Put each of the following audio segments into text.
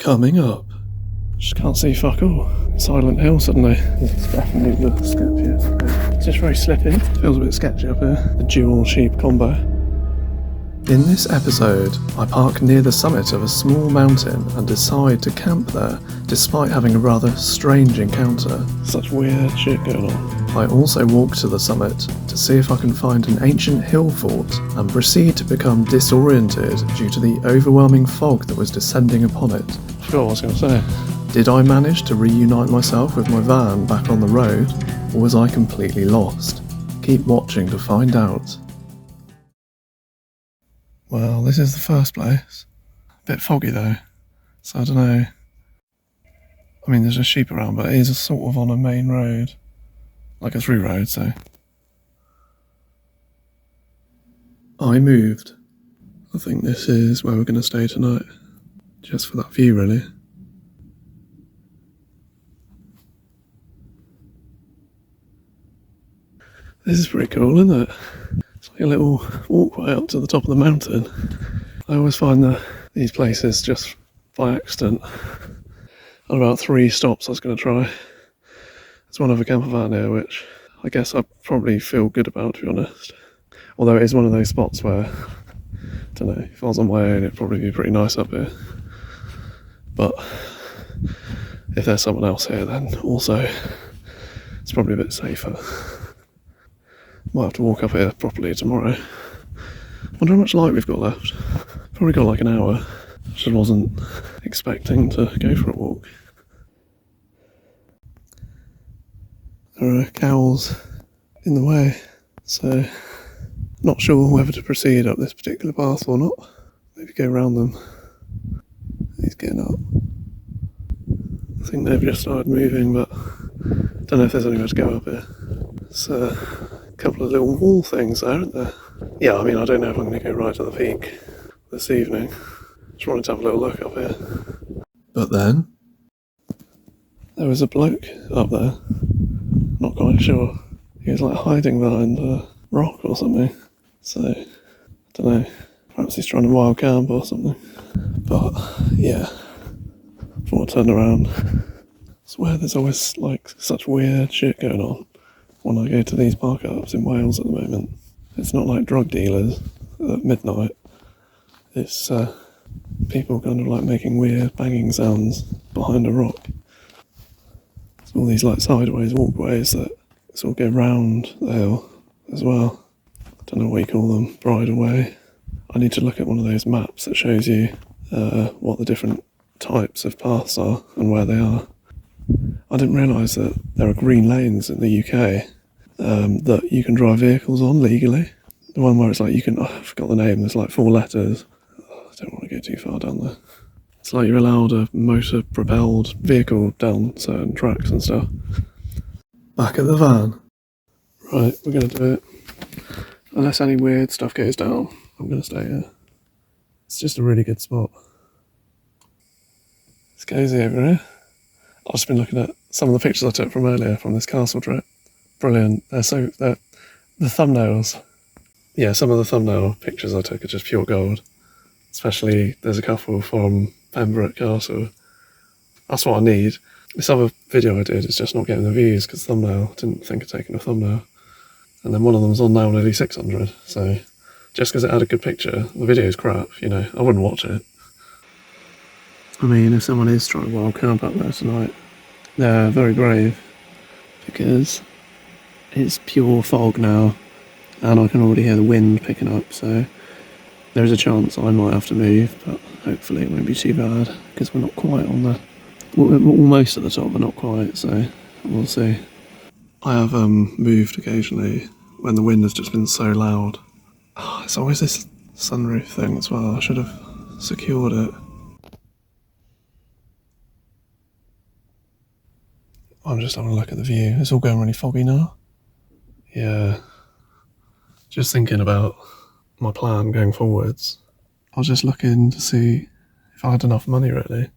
Coming up. Just can't see fuck all. Silent Hill suddenly. It's definitely the sketchiest. It's just very slippy. Feels a bit sketchy up here. The dual sheep combo. In this episode, I park near the summit of a small mountain and decide to camp there, despite having a rather strange encounter. Such weird shit going on. I also walk to the summit to see if I can find an ancient hill fort and proceed to become disoriented due to the overwhelming fog that was descending upon it. I forgot what I was going to say. Did I manage to reunite myself with my van back on the road, or was I completely lost? Keep watching to find out. Well, this is the first place. A bit foggy though, so I don't know. I mean, there's just sheep around, but it is sort of on a main road. Like a through road, so. I moved. I think this is where we're going to stay tonight. Just for that view, really. This is pretty cool, isn't it? It's like a little walkway up to the top of the mountain. I always find these places just by accident. On about 3 stops I was going to try. There's one other camper van here, which I guess I probably feel good about, to be honest. Although it is one of those spots where, I don't know, if I was on my own it'd probably be pretty nice up here. But if there's someone else here, then also it's probably a bit safer. Might have to walk up here properly tomorrow. Wonder how much light we've got left. Probably got like an hour. Just wasn't expecting to go for a walk. There are cows in the way, so not sure whether to proceed up this particular path or not. Maybe go around them. He's getting up. I think they've just started moving, but don't know if there's anywhere to go up here. It's a couple of little wall things there, aren't there? Yeah, I mean, I don't know if I'm going to go right to the peak this evening. Just wanted to have a little look up here. But then there was a bloke up there. Not quite sure. He was like hiding behind a rock or something. So, I don't know. Perhaps he's trying to wild camp or something. But, yeah. Before I turn around. I swear there's always like such weird shit going on when I go to these park-ups in Wales at the moment. It's not like drug dealers at midnight. It's people kind of like making weird banging sounds behind a rock. There's all these like sideways walkways that sort of go round the hill as well. Don't know what you call them, bridleway. I need to look at one of those maps that shows you what the different types of paths are and where they are. I didn't realise that there are green lanes in the UK that you can drive vehicles on legally. The one where it's like you can, I forgot the name, there's like 4 letters. I don't want to go too far down there. It's like you're allowed a motor-propelled vehicle down certain tracks and stuff. Back at the van. Right, we're going to do it. Unless any weird stuff goes down, I'm going to stay here. It's just a really good spot. It's cozy over here. I've just been looking at some of the pictures I took from earlier from this castle trip. Brilliant. They're the thumbnails. Yeah, some of the thumbnail pictures I took are just pure gold. Especially, there's a couple from Pembroke Castle. That's what I need. This other video I did is just not getting the views because thumbnail, didn't think of taking a thumbnail. And then one of them's on now nearly 600, so just because it had a good picture, the video's crap, you know, I wouldn't watch it. I mean, if someone is trying to wild camp up there tonight, they're very brave, because it's pure fog now, and I can already hear the wind picking up, so there's a chance I might have to move, but hopefully it won't be too bad, because we're not quite on the... We're almost at the top, but not quite, so we'll see. I have moved occasionally when the wind has just been so loud. Oh, it's always this sunroof thing as well, I should have secured it. I'm just having a look at the view. It's all going really foggy now. Yeah. Just thinking about my plan going forwards. I was just looking to see if I had enough money really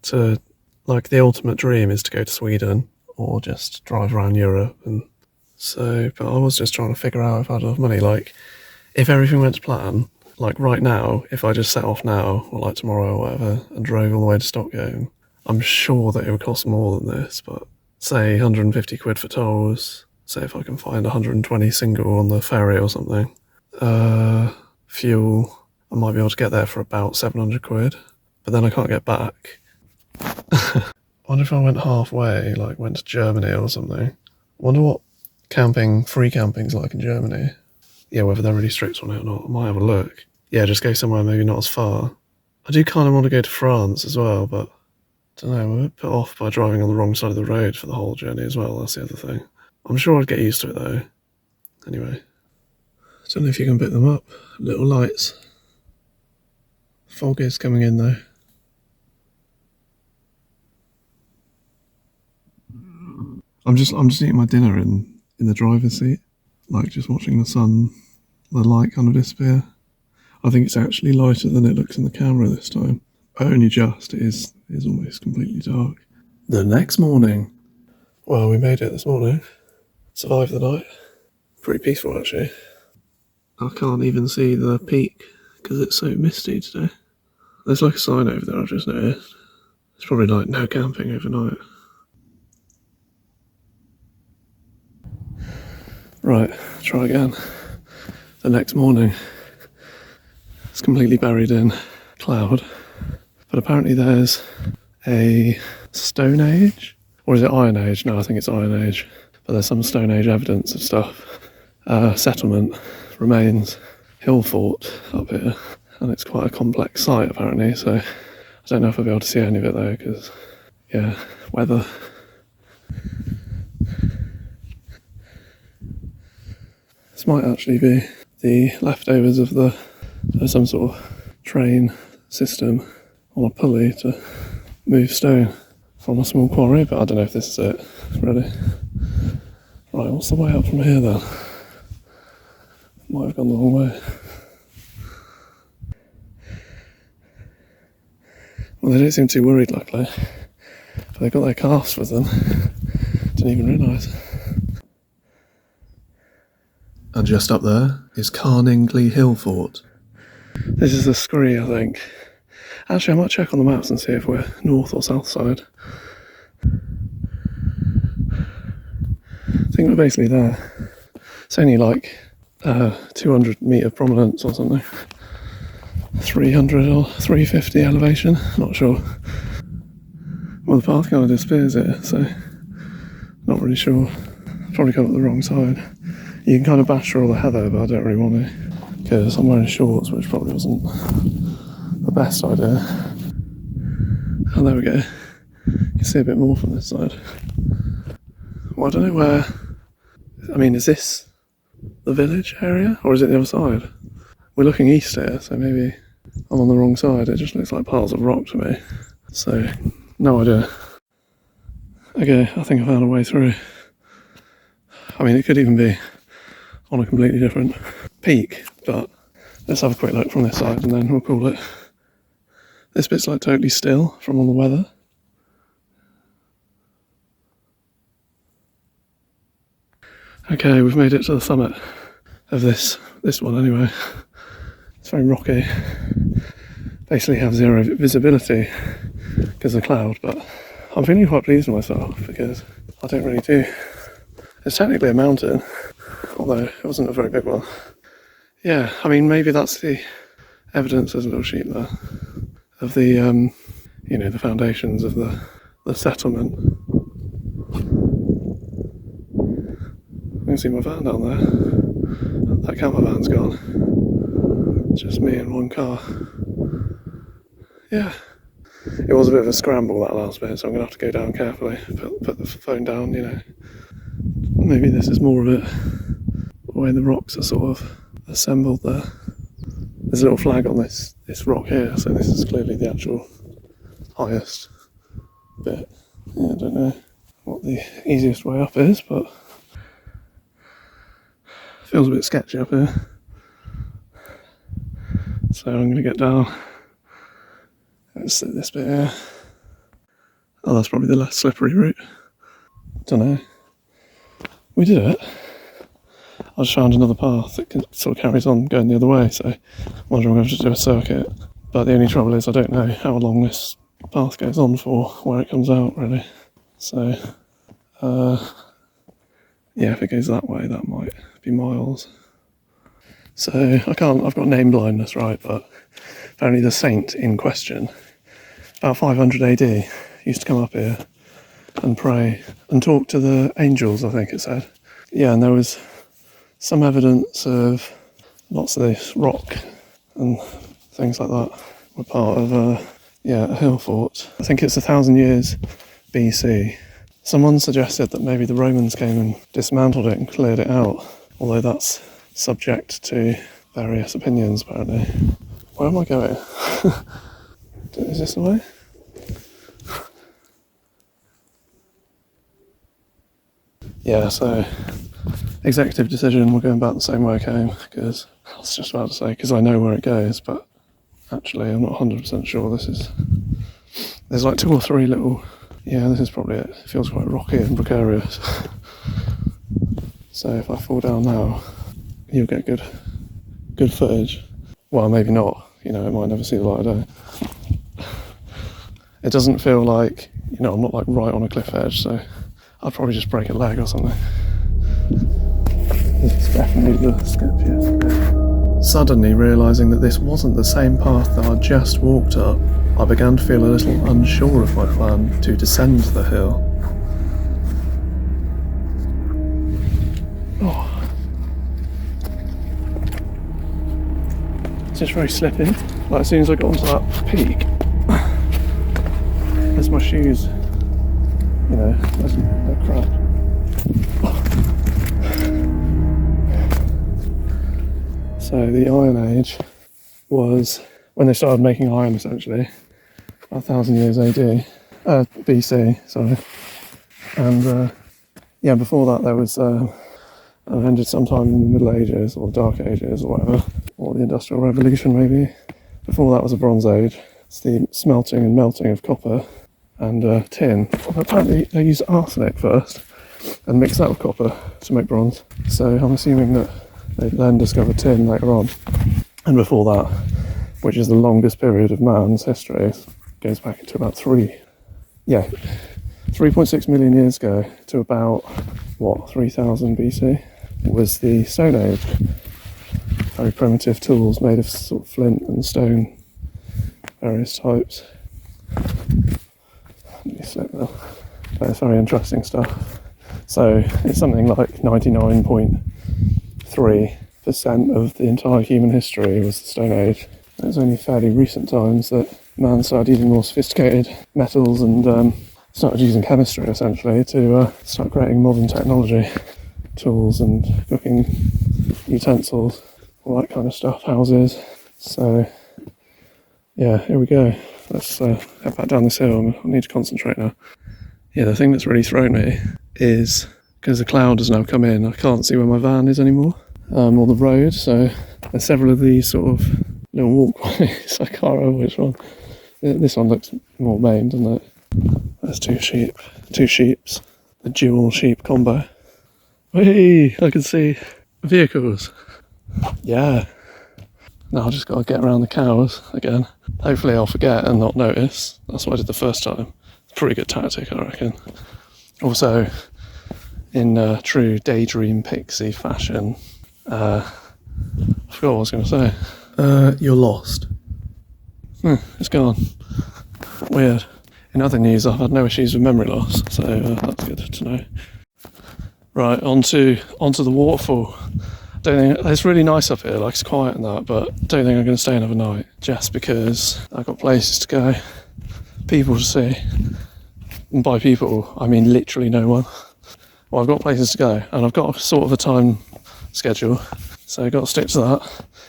to, like, the ultimate dream is to go to Sweden or just drive around Europe. And so, but I was just trying to figure out if I had enough money. Like, if everything went to plan, like right now, if I just set off now, or like tomorrow or whatever, and drove all the way to Stockholm, I'm sure that it would cost more than this, but say 150 quid for tolls, say if I can find 120 single on the ferry or something. Fuel, I might be able to get there for about 700 quid, but then I can't get back. I wonder if I went halfway, like went to Germany or something. I wonder what free camping's like in Germany. Yeah, whether they're really strict on it or not. I might have a look. Yeah, just go somewhere maybe not as far. I do kind of want to go to France as well, but I don't know, I'm a bit put off by driving on the wrong side of the road for the whole journey as well. That's the other thing. I'm sure I'd get used to it though. Anyway. I don't know if you can pick them up. Little lights. Fog is coming in though. I'm just eating my dinner in the driver's seat, like just watching the light kind of disappear. I think it's actually lighter than it looks in the camera this time. Only just. It is almost completely dark. The next morning. Well, we made it this morning. Survived the night. Pretty peaceful actually. I can't even see the peak because it's so misty today. There's like a sign over there I've just noticed. It's probably like no camping overnight. Right, try again. The next morning. It's completely buried in cloud. But apparently there's a Stone Age? Or is it Iron Age? No, I think it's Iron Age. But there's some Stone Age evidence of stuff. Settlement remains Hillfort up here. And it's quite a complex site apparently, so I don't know if I'll be able to see any of it though, because, yeah, weather. This might actually be the leftovers of some sort of train system on a pulley to move stone from a small quarry, but I don't know if this is it, really. Right, what's the way up from here then? Might have gone the wrong way. Well, they don't seem too worried, luckily. But they've got their calves with them. Didn't even realise. And just up there is Carningley Hillfort. This is the scree, I think. Actually, I might check on the maps and see if we're north or south side. I think we're basically there. It's only like 200 metre prominence or something. 300 or 350 elevation, not sure. Well, the path kind of disappears here, so not really sure. Probably come up the wrong side. You can kind of bash through all the heather, but I don't really want to, because I'm wearing shorts, which probably wasn't the best idea. Oh, there we go. You can see a bit more from this side. Well, I don't know where. I mean, is this the village area, or is it the other side? We're looking east here, so maybe I'm on the wrong side. It just looks like piles of rock to me. So, no idea. Okay, I think I found a way through. I mean, it could even be on a completely different peak, but let's have a quick look from this side and then we'll call it. This bit's like totally still from all the weather. Okay, we've made it to the summit of this one anyway. It's very rocky. Basically have zero visibility because of cloud, but I'm feeling quite pleased with myself because I don't really do. It's technically a mountain, although it wasn't a very big one. Yeah, I mean, maybe that's the evidence, there's a little sheet there, of the, you know, the foundations of the settlement. I can see my van down there. That camper van's gone. It's just me and one car. Yeah. It was a bit of a scramble, that last bit, so I'm going to have to go down carefully, put the phone down, you know. Maybe this is more of it, the way the rocks are sort of assembled there. There's a little flag on this rock here, so this is clearly the actual highest bit. Yeah, I don't know what the easiest way up is, but it feels a bit sketchy up here. So I'm going to get down. Let's sit this bit here. Oh, that's probably the less slippery route. Don't know. We did it. I just found another path that sort of carries on going the other way, so I'm wondering whether to do a circuit. But the only trouble is I don't know how long this path goes on for, where it comes out, really. So, yeah, if it goes that way, that might be miles. So I've got name blindness, right, but apparently the saint in question, about 500 AD, used to come up here and pray and talk to the angels, I think it said. Yeah, and there was some evidence of lots of this rock and things like that were part of a Hillfort. I think it's 1,000 years BC. Someone suggested that maybe the Romans came and dismantled it and cleared it out, although that's subject to various opinions, apparently. Where am I going? Is this the way? Yeah, so executive decision, we're going back the same way I came, because I was just about to say, because I know where it goes, but actually I'm not 100% sure there's like 2 or 3 little, yeah, this is probably it. It feels quite rocky and precarious. So if I fall down now, you'll get good footage. Well, maybe not, it might never see the light of day. It doesn't feel like, I'm not like right on a cliff edge, so I'd probably just break a leg or something. This is definitely the sketchiest bit. Suddenly realising that this wasn't the same path that I'd just walked up, I began to feel a little unsure of my plan to descend the hill. Oh. It's just very slippy. Like as soon as I got onto that peak, there's my shoes. They're crap. So the Iron Age was when they started making iron, essentially, 1,000 years AD, BC, sorry. And before that there was ended sometime in the Middle Ages or Dark Ages or whatever, or the Industrial Revolution maybe. Before that was the Bronze Age. It's the smelting and melting of copper and tin. Apparently they use arsenic first and mix that with copper to make bronze. So I'm assuming that they then discovered tin later on. And before that, which is the longest period of man's history, goes back to about 3.6 million years ago to about, 3000 BC, was the Stone Age. Very primitive tools made of sort of flint and stone, various types. Let me slip there. But it's very interesting stuff. So it's something like 99.3% of the entire human history was the Stone Age. It was only fairly recent times that man started using more sophisticated metals and started using chemistry essentially to start creating modern technology, tools and cooking utensils, all that kind of stuff, houses. So yeah, here we go. Let's head back down this hill. I need to concentrate now. Yeah, the thing that's really thrown me is because the cloud has now come in, I can't see where my van is anymore, or the road, so there's several of these sort of little walkways. I can't remember which one. This one looks more main, doesn't it? There's two sheeps, the dual sheep combo. Hey, I can see vehicles. Yeah. Now I've just got to get around the cows again. Hopefully I'll forget and not notice. That's what I did the first time. It's a pretty good tactic, I reckon. Also, in true daydream pixie fashion, I forgot what I was going to say. You're lost. It's gone. Weird. In other news, I've had no issues with memory loss, so that's good to know. Right, onto the waterfall. Don't think it's really nice up here, like it's quiet and that, but don't think I'm going to stay another night just because I've got places to go, people to see, and by people I mean literally no one. Well, I've got places to go and I've got sort of a time schedule, so I've got to stick to that.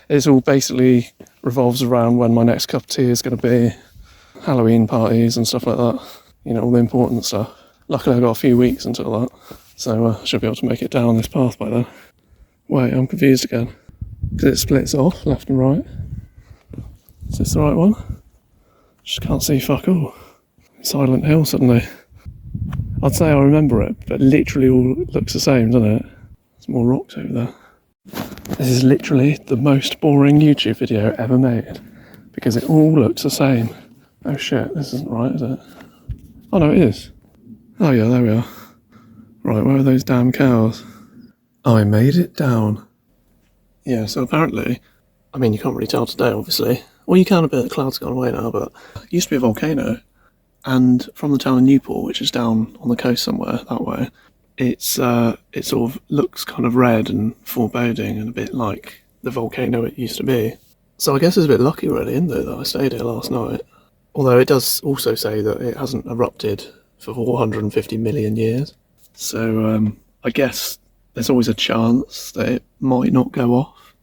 It's all basically revolves around when my next cup of tea is going to be, Halloween parties and stuff like that, all the important stuff. Luckily I've got a few weeks until that, so I should be able to make it down this path by then. Wait, I'm confused again. Because it splits off, left and right. Is this the right one? Just can't see fuck all. Silent Hill suddenly. I'd say I remember it, but literally all looks the same, doesn't it? There's more rocks over there. This is literally the most boring YouTube video ever made, because it all looks the same. Oh shit, this isn't right, is it? Oh no, it is. Oh yeah, there we are. Right, where are those damn cows? I made it down. Yeah, so apparently, I mean, you can't really tell today, obviously. Well, you can a bit, the clouds gone away now, but it used to be a volcano. And from the town of Newport, which is down on the coast somewhere that way, it sort of looks kind of red and foreboding and a bit like the volcano it used to be. So I guess it's a bit lucky really, isn't it, that I stayed here last night? Although it does also say that it hasn't erupted for 450 million years. So I guess there's always a chance that it might not go off,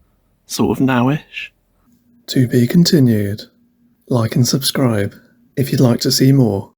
sort of nowish. To be continued. Like and subscribe if you'd like to see more.